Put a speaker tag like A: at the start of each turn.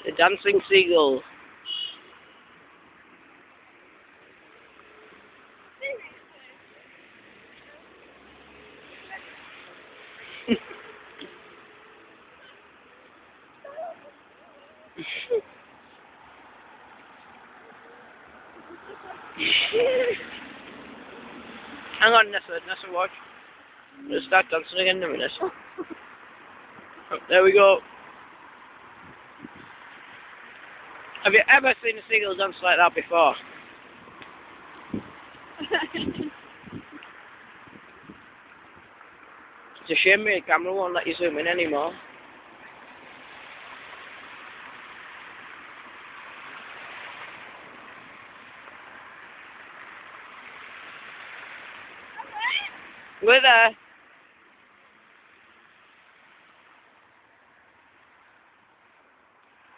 A: The dancing seagull. Hang on, Nessa, watch. We'll start dancing again in a minute. Oh, there we go. Have you ever seen a seagull dance like that before? It's a shame my camera won't let you zoom in anymore. Go there.